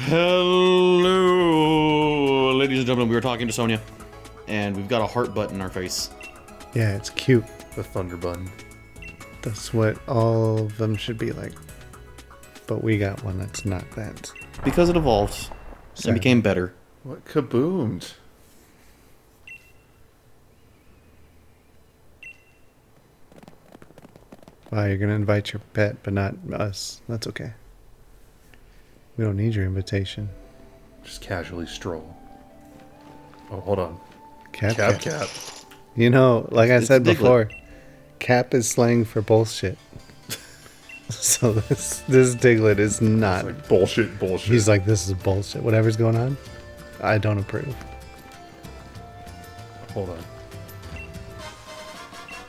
Hello, ladies and gentlemen. We were talking to Sonia, and we've got a heart button in our face. Yeah, it's cute. The thunder button. That's what all of them should be like. But we got one that's not that. Because it evolved and became better. What kaboomed? Wow, you're gonna invite your pet, but not us. That's okay. We don't need your invitation. Just casually stroll. Oh, hold on. Cap. Cap. You know, like I It's said Diglett. before, Cap is slang for bullshit. So this Diglett is not. It's like bullshit. He's like, this is bullshit. Whatever's going on, I don't approve. Hold on.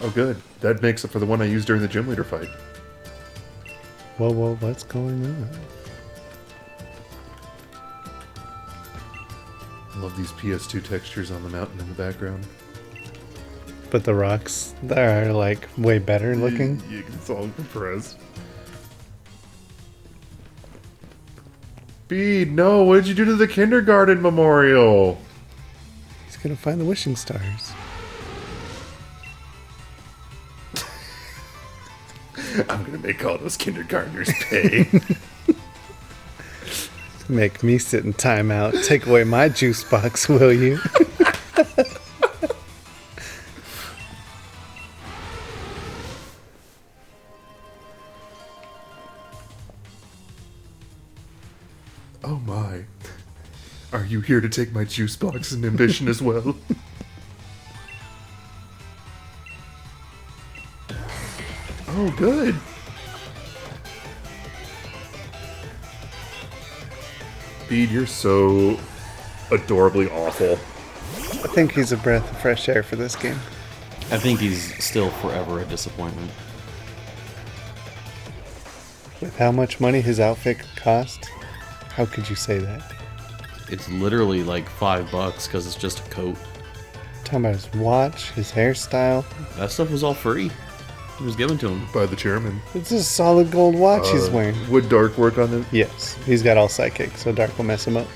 Oh, good. That makes up for the one I used during the gym leader fight. Whoa, what's going on? I love these PS2 textures on the mountain in the background. But the rocks are like way better looking. It's all compressed. Bede, no, what did you do to the kindergarten memorial? He's gonna find the wishing stars. I'm gonna make all those kindergartners pay. Make me sit in timeout. Take away my juice box, will you? Oh my. Are you here to take my juice box and ambition as well? Oh, good. Bede, you're so adorably awful. I think he's a breath of fresh air for this game. I think he's still forever a disappointment. With how much money his outfit cost, how could you say that? It's literally like $5 because it's just a coat. Talking about his watch, his hairstyle. That stuff was all free. It was given to him. By the chairman. It's a solid gold watch he's wearing. Would Dark work on it? Yes, he's got all psychic, so Dark will mess him up.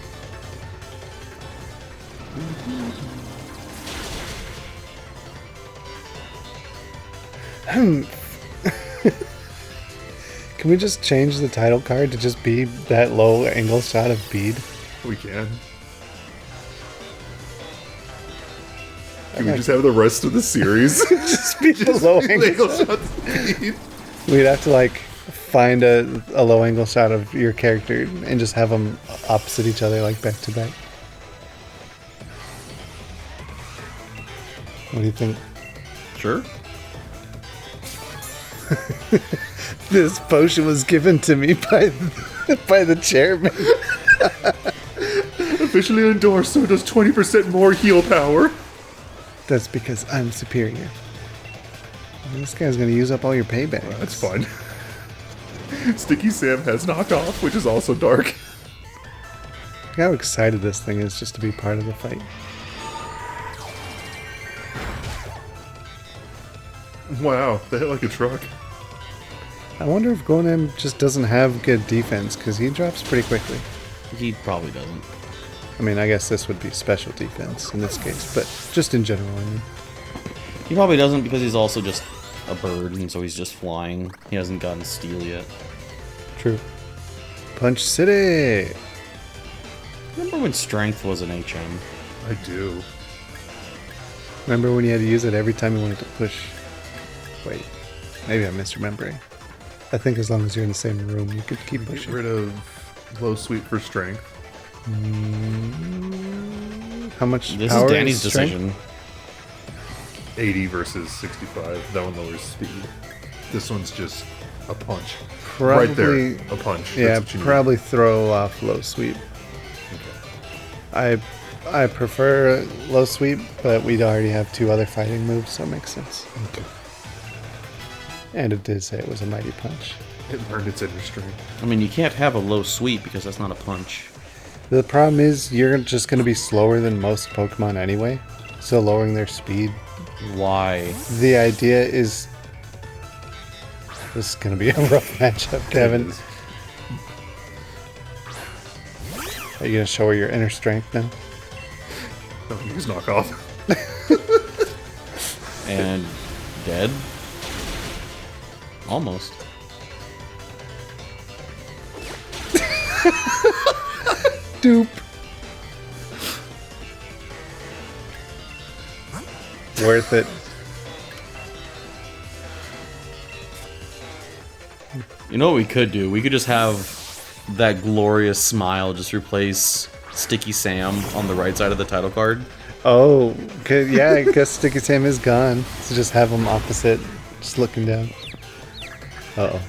Can we just change the title card to just be that low angle shot of Bede? We can. Can we just have the rest of the series? Just be the low angle shot. We'd have to like find a low angle shot of your character and just have them opposite each other, like back to back. What do you think? Sure. This potion was given to me by the chairman. Officially endorsed, so it does 20% more heal power. That's because I'm superior. This guy's gonna use up all your payback. That's fun. Sticky Sam has knockoff, which is also dark. Look how excited this thing is just to be part of the fight. Wow, they hit like a truck. I wonder if Gonem just doesn't have good defense, because he drops pretty quickly. He probably doesn't. I mean, I guess this would be special defense in this case, but just in general, I mean. He probably doesn't because he's also just a bird, and so he's just flying. He hasn't gotten steel yet. True. Punch City! Remember when strength was an HM? I do. Remember when you had to use it every time you wanted to push? Wait, maybe I'm misremembering. I think as long as you're in the same room, you could keep Get pushing. rid of low sweep for strength. How much This power is Danny's strength? decision. 80 versus 65. That one lowers speed. This one's just a punch. Probably, right there. A punch. Yeah, That's what you need. probably throw off low sweep. Okay. I prefer low sweep, but we'd already have two other fighting moves, so it makes sense. Okay. And it did say it was a mighty punch. It learned its inner strength. I mean, you can't have a low sweep because that's not a punch. The problem is you're just going to be slower than most Pokemon anyway, so lowering their speed. Why? The idea is... This is going to be a rough matchup, Kevin. It is. Are you gonna show her your inner strength now? No, you just knock off. And dead? Almost. Dupe. Worth it. You know what we could do? We could just have that glorious smile just replace Sticky Sam on the right side of the title card. Oh, yeah, I guess Sticky Sam is gone. So just have them opposite, just looking down. Uh-oh.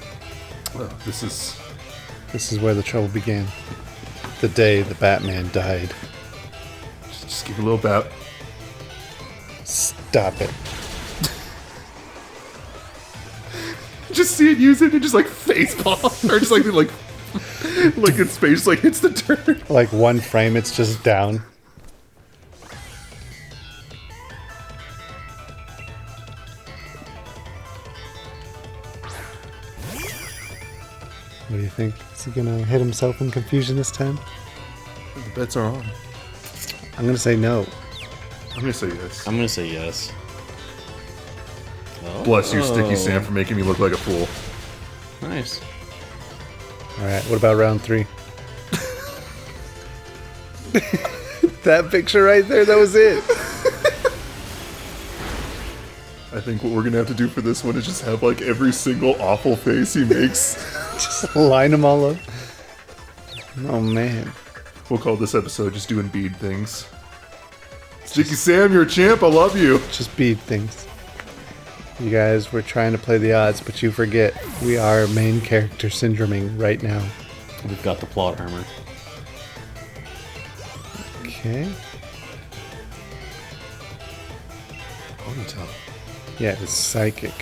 Oh, this is where the trouble began. The day the Batman died. just give a little bout. Stop it. Just see it use it and just like face palm, or just like its face like hits the turn. Like one frame, it's just down. What do you think? Is he gonna hit himself in confusion this time? The bets are on. I'm gonna say no. I'm gonna say yes. I'm gonna say yes. Oh. Bless you, Sticky Sam, for making me look like a fool. Nice. Alright, what about round 3? That picture right there, that was it. I think what we're gonna have to do for this one is just have like every single awful face he makes. Just line them all up. Oh man. We'll call this episode just doing bead things. Sticky Sam, you're a champ, I love you. Just bead things. You guys were trying to play the odds, but you forget we are main character syndroming right now. We've got the plot armor. Okay. Ponytail. Yeah, it's psychic.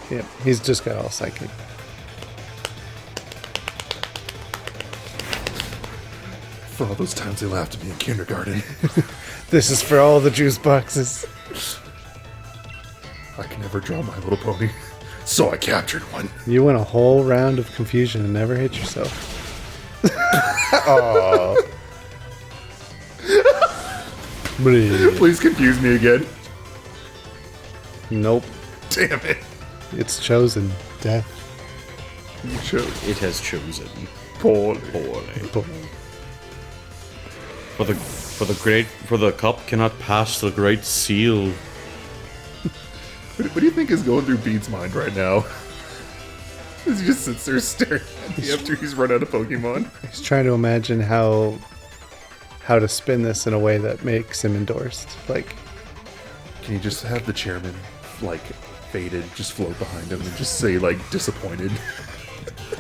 Yep, he's just got all psychic. For all those times they laughed at me in kindergarten. This is for all the juice boxes. I can never draw My Little Pony, so I captured one. You went a whole round of confusion and never hit yourself. Oh. Please confuse me again. Nope. Damn it. It's chosen. Death. You chose It has chosen. poorly. For the cup cannot pass the great seal. What do you think is going through Bede's mind right now? As he just sits there staring at me after he's run out of Pokemon. He's trying to imagine how to spin this in a way that makes him endorsed. Like, Can you just have the chairman, like, faded, just float behind him and just say, like, disappointed?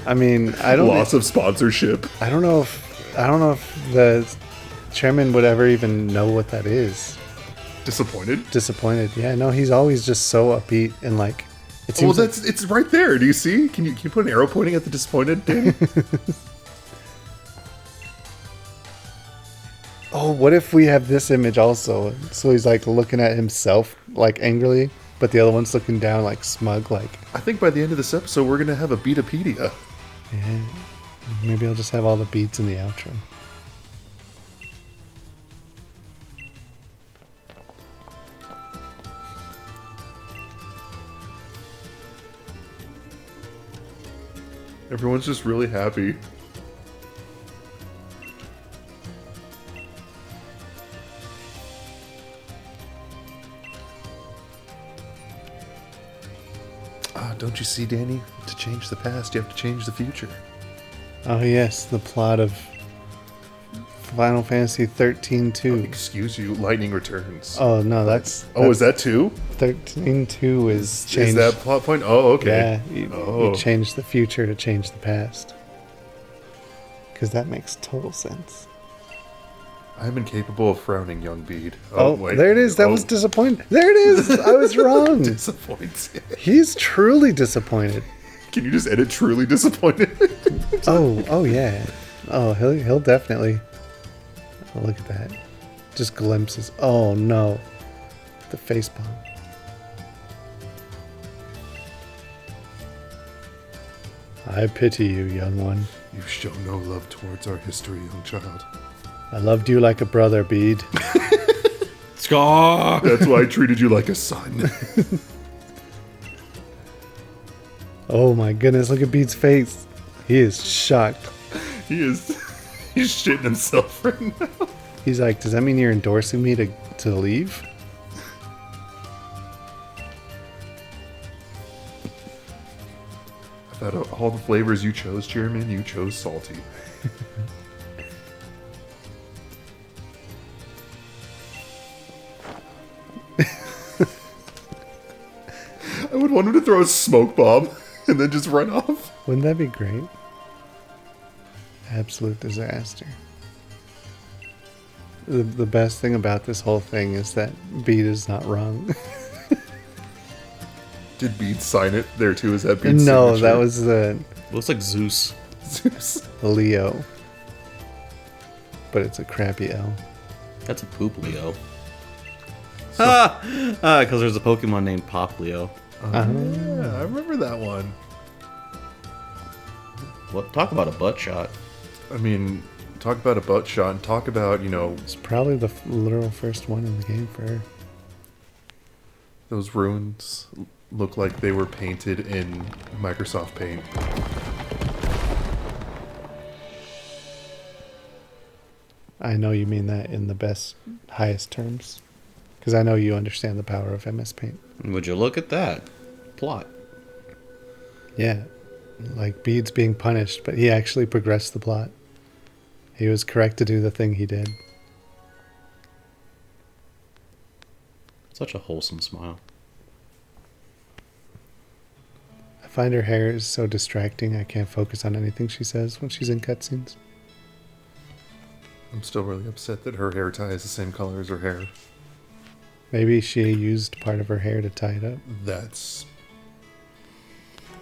I mean, I don't Loss of sponsorship. I don't know if the chairman would ever even know what that is. Disappointed? Disappointed. Yeah, no, he's always just so upbeat and like it Well, seems like, it's right there. Do you see? Can you put an arrow pointing at the disappointed, Danny? oh, what if we have this image also? So he's like looking at himself like angrily, but the other one's looking down like smug, like I think by the end of this episode, we're going to have a Bedepedia. yeah. Maybe I'll just have all the beats in the outro. Everyone's just really happy. Don't you see, Danny? To change the past, you have to change the future. Oh yes, the plot of Final Fantasy 13-2. Excuse you, lightning returns. Oh no, Is that 2? 13-2 is changed. Is that plot point? Oh, okay. Yeah, you change the future to change the past. Because that makes total sense. I'm incapable of frowning, young Bede. Oh, wait. there it is. That was disappointing. There it is. I was wrong. Disappointed. He's truly disappointed. Can you just edit truly disappointed? Oh yeah. Oh, he'll definitely. Oh, look at that. Just glimpses. Oh no. The facepalm. I pity you, young one. You've shown no love towards our history, young child. I loved you like a brother, Bede. Scar! That's why I treated you like a son. Oh my goodness, look at Bede's face. He is shocked. He's shitting himself right now. He's like, does that mean you're endorsing me to leave? Out of all the flavors you chose, Chairman, you chose salty. I would want him to throw a smoke bomb and then just run off. Wouldn't that be great? Absolute disaster. The best thing about this whole thing is that Bede is not wrong. Did Bede sign it there too? Is that Bede's No, signature? that was the Looks like Zeus. Zeus. Leo. But it's a crappy L. That's a poop Leo. Because there's a Pokemon named Pop Leo. Yeah, I remember that one. What? Talk about a butt shot. I mean, talk about a butt shot and talk about, It's probably the literal first one in the game for her. those runes look like they were painted in Microsoft Paint. I know you mean that in the best, highest terms. Because I know you understand the power of MS Paint. Would you look at that? Plot. Yeah. Like, Bede's being punished, but he actually progressed the plot. He was correct to do the thing he did. Such a wholesome smile. I find her hair is so distracting, I can't focus on anything she says when she's in cutscenes. I'm still really upset that her hair tie is the same color as her hair. Maybe she used part of her hair to tie it up. That's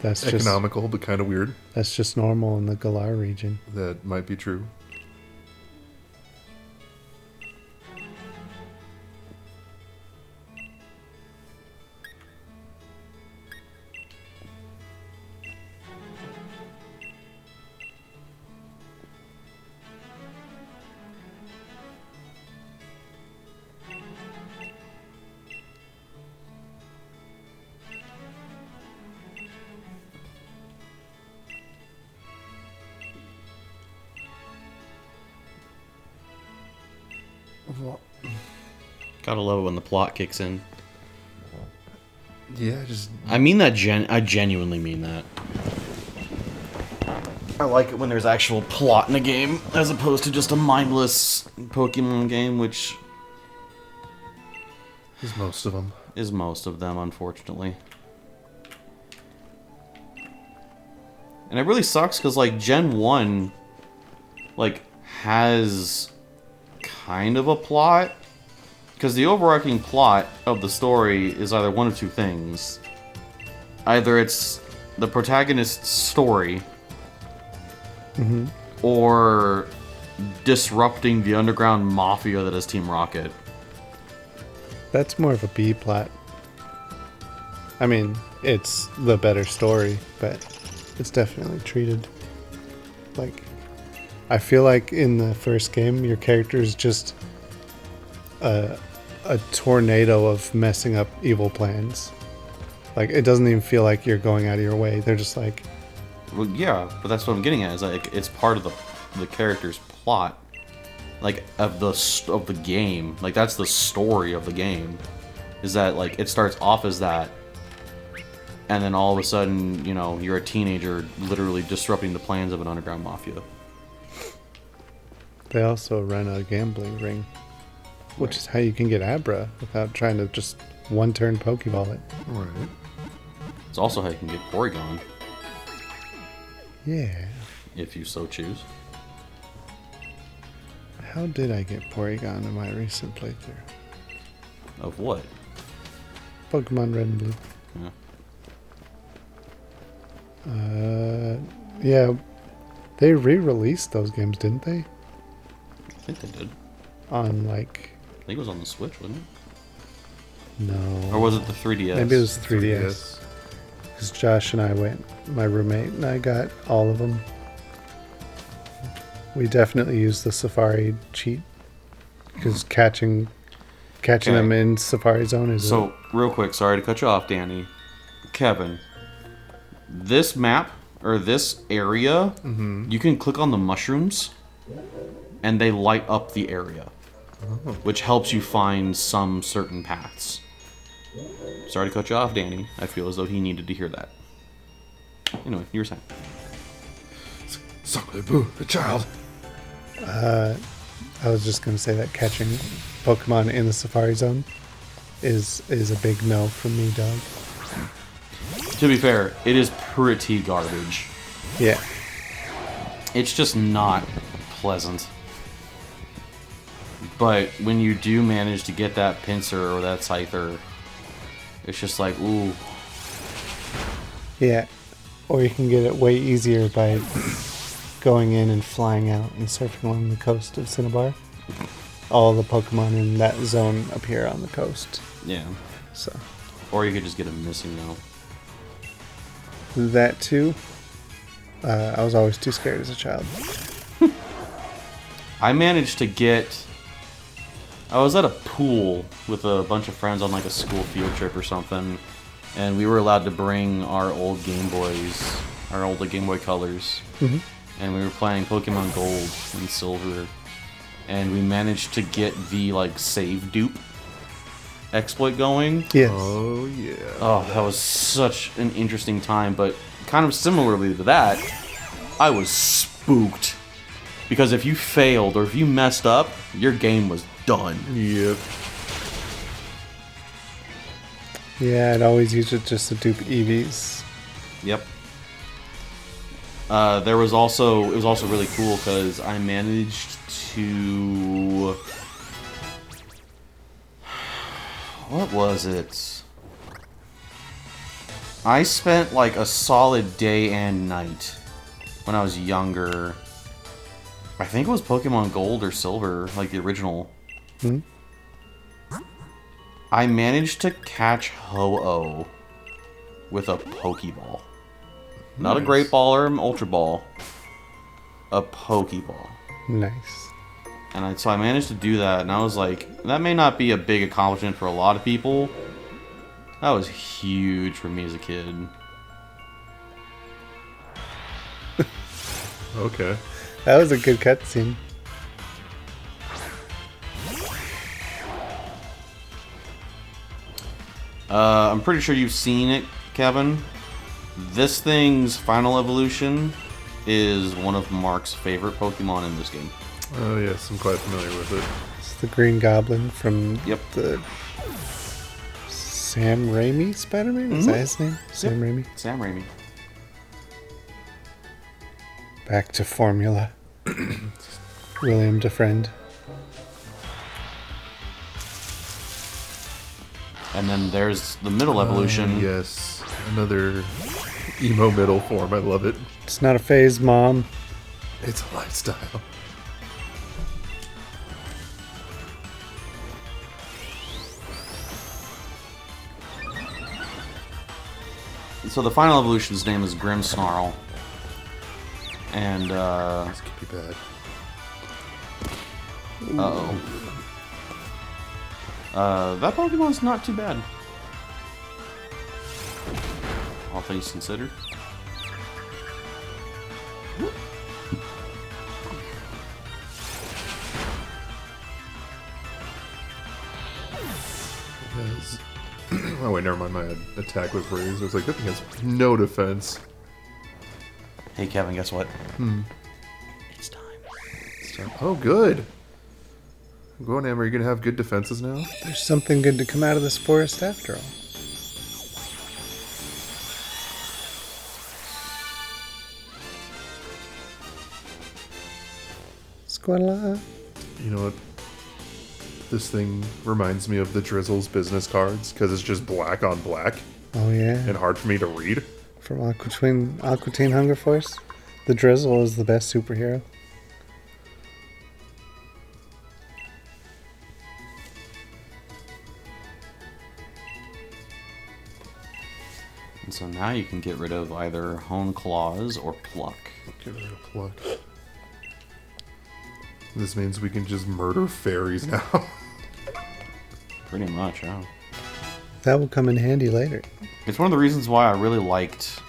That's economical, but kind of weird. That's just normal in the Galar region. That might be true. Gotta love it when the plot kicks in. Yeah, just I mean that I genuinely mean that. I like it when there's actual plot in a game, as opposed to just a mindless Pokemon game, which is most of them. is most of them, unfortunately. And it really sucks, because, like, Gen 1, like, has kind of a plot. Because the overarching plot of the story is either one of two things. Either it's the protagonist's story, or disrupting the underground mafia that is Team Rocket. That's more of a B plot. I mean, it's the better story, but it's definitely treated like... I feel like in the first game, your character is just a tornado of messing up evil plans. Like, it doesn't even feel like you're going out of your way. They're just like... Well, yeah, but that's what I'm getting at. Is like it's part of the character's plot, like of the game. Like that's the story of the game. Is that like it starts off as that, and then all of a sudden, you know, you're a teenager literally disrupting the plans of an underground mafia. They also run a gambling ring, which is how you can get Abra without trying to just one-turn Pokeball it. Right. It's also how you can get Porygon, Yeah. if you so choose. How did I get Porygon in my recent playthrough? Of what? Pokemon Red and Blue. Yeah. Yeah. They re-released those games, didn't they? I think they did. On, like... I think it was on the Switch, wasn't it? No. Or was it the 3DS? Maybe it was 3DS. Because Josh and I went, my roommate and I got all of them. We definitely use the Safari cheat because catching Okay. them in Safari Zone is So, real quick, sorry to cut you off, Danny. Kevin, this map, or this area, you can click on the mushrooms, and they light up the area, which helps you find some certain paths. Sorry to cut you off, Danny. I feel as though he needed to hear that. Anyway, you were saying. Sacre-bleu, the child. I was just going to say that catching Pokemon in the Safari Zone is a big no from me, dog. To be fair, it is pretty garbage. Yeah. It's just not pleasant. But when you do manage to get that Pinsir or that Scyther, it's just like, ooh. Yeah. Or you can get it way easier by going in and flying out and surfing along the coast of Cinnabar. All the Pokemon in that zone appear on the coast. Yeah. So Or you could just get a missing now. that too. I was always too scared as a child. I managed to get... I was at a pool with a bunch of friends on like a school field trip or something, and we were allowed to bring our old Game Boys, our old Game Boy Colors, and we were playing Pokemon Gold and Silver, and we managed to get the like save dupe exploit going. Yes. Oh, yeah. Oh, that was such an interesting time, but kind of similarly to that, I was spooked. Because if you failed or if you messed up, your game was done. Yep. Yeah, I'd always use it just to dupe EVs. Yep. It was also really cool because I managed to... What was it? I spent like a solid day and night when I was younger. I think it was Pokemon Gold or Silver, like the original. I managed to catch Ho-Oh with a Pokeball. Not a Great Ball or an Ultra Ball. A Pokeball. Nice. And so I managed to do that, and I was like, that may not be a big accomplishment for a lot of people. That was huge for me as a kid. Okay. That was a good cutscene. I'm pretty sure you've seen it, Kevin. This thing's final evolution is one of Mark's favorite Pokemon in this game. Oh, yes, I'm quite familiar with it. It's the Green Goblin from Yep. the Sam Raimi Spider-Man? Is that his name? Sam Raimi? Sam Raimi. Back to formula. William DeFriend. And then there's the middle evolution. Yes, another emo middle form. I love it. It's not a phase, Mom. It's a lifestyle. So the final evolution's name is Grimmsnarl. And, This could be bad. uh-oh. That Pokemon's not too bad. All things considered. Yes. Oh wait, never mind. My attack was raised. I was like, that thing has no defense. Hey, Kevin, guess what? It's time. Oh, good. Go on, Amber. Are you gonna have good defenses now? There's something good to come out of this forest after all. Squadla. You know what? This thing reminds me of the Drizzle's business cards because it's just black on black Oh yeah. and hard for me to read. From Aqua Teen Hunger Force. The Drizzle is the best superhero. And so now you can get rid of either Hone Claws or Pluck. Get rid of pluck. This means we can just murder fairies now. Pretty much, yeah. That will come in handy later. It's one of the reasons why I really liked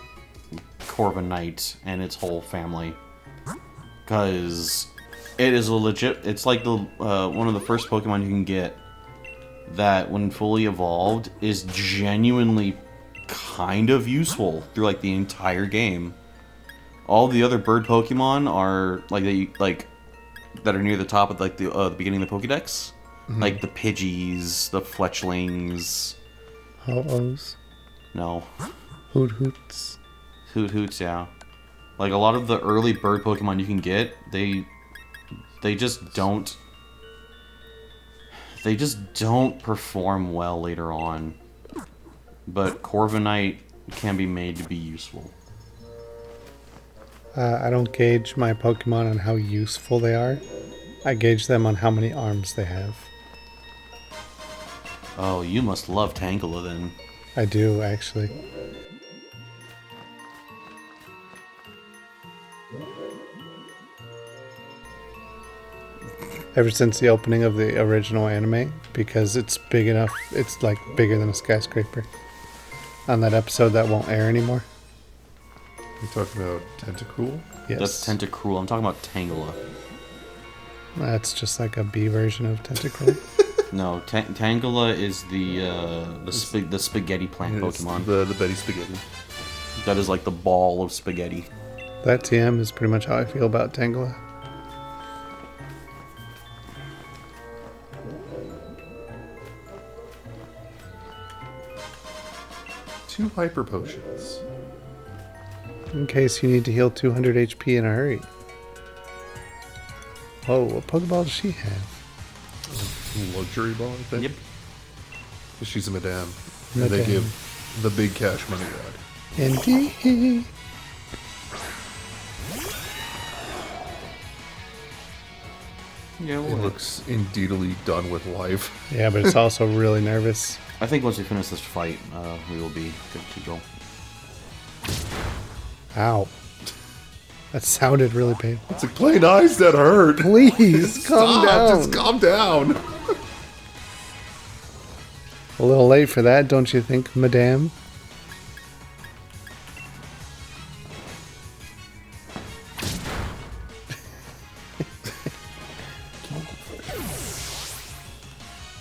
Corvin Knight and its whole family. Because it is a legit... It's like the one of the first Pokemon you can get that, when fully evolved, is genuinely kind of useful through like the entire game. All the other bird Pokemon are that are near the top of like the beginning of the Pokédex, like the Pidgeys, the Fletchlings. Ho-Ohs. No, Hoot Hoots. Hoot Hoots, yeah. Like a lot of the early bird Pokemon you can get, they just don't perform well later on. But Corviknight can be made to be useful. I don't gauge my Pokemon on how useful they are. I gauge them on how many arms they have. Oh, you must love Tangela then. I do, actually. Ever since the opening of the original anime, because it's big enough, it's like bigger than a skyscraper. On that episode that won't air anymore. You talking about Tentacool? Yes. That's Tentacruel. I'm talking about Tangela. That's just like a B version of Tentacle. No, Tangela is the spaghetti plant It's Pokemon. the Betty Spaghetti. That is like the ball of spaghetti. That TM is pretty much how I feel about Tangela. Two hyper potions. In case you need to heal 200 HP in a hurry. Oh, what Pokeball does she have? Luxury ball, I think. Yep. She's a madame. And they Madame. give the big cash money rod. Indeed. Yeah, It looks indeedly done with life. Yeah, but it's also really nervous. I think once we finish this fight, we will be good to go. Ow. That sounded really painful. It's like plain eyes that hurt. Please, calm down. Just calm down. A little late for that, don't you think, madame?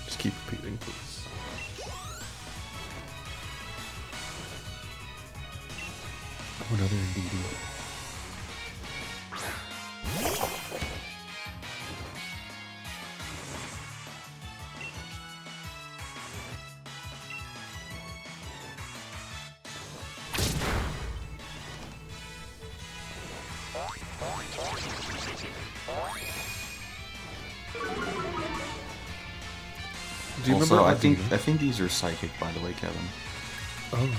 Just keep repeating, please. Oh, another Indeedee. Do you Also, remember? I think these are psychic, by the way, Kevin. Oh,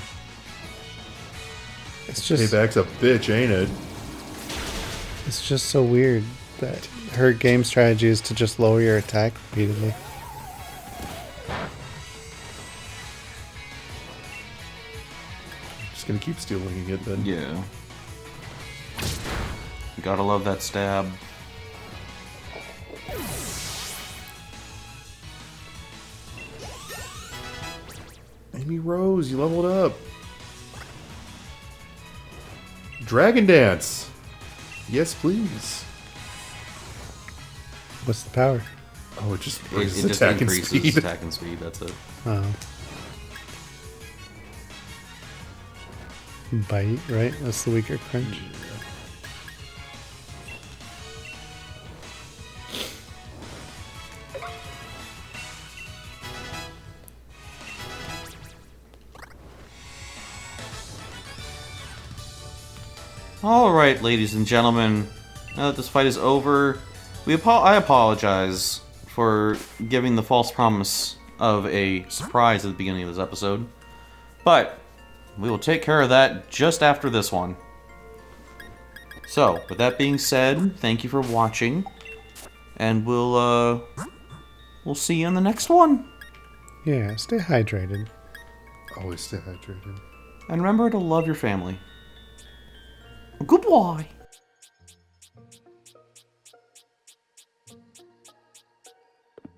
It's just payback's a bitch, ain't it? it's just so weird that her game strategy is to just lower your attack repeatedly. Just gonna keep stealing it then. Yeah. Gotta love that stab. Amy Rose, you leveled up. Dragon Dance. Yes, please. What's the power? Oh, it just It increases just attack and increases speed. attack and speed, that's it. Oh. Bite, right? That's the weaker crunch. Alright, ladies and gentlemen, now that this fight is over, I apologize for giving the false promise of a surprise at the beginning of this episode, but we will take care of that just after this one. So, with that being said, thank you for watching, and we'll see you in the next one. Yeah, stay hydrated. Always stay hydrated. And remember to love your family. Goodbye.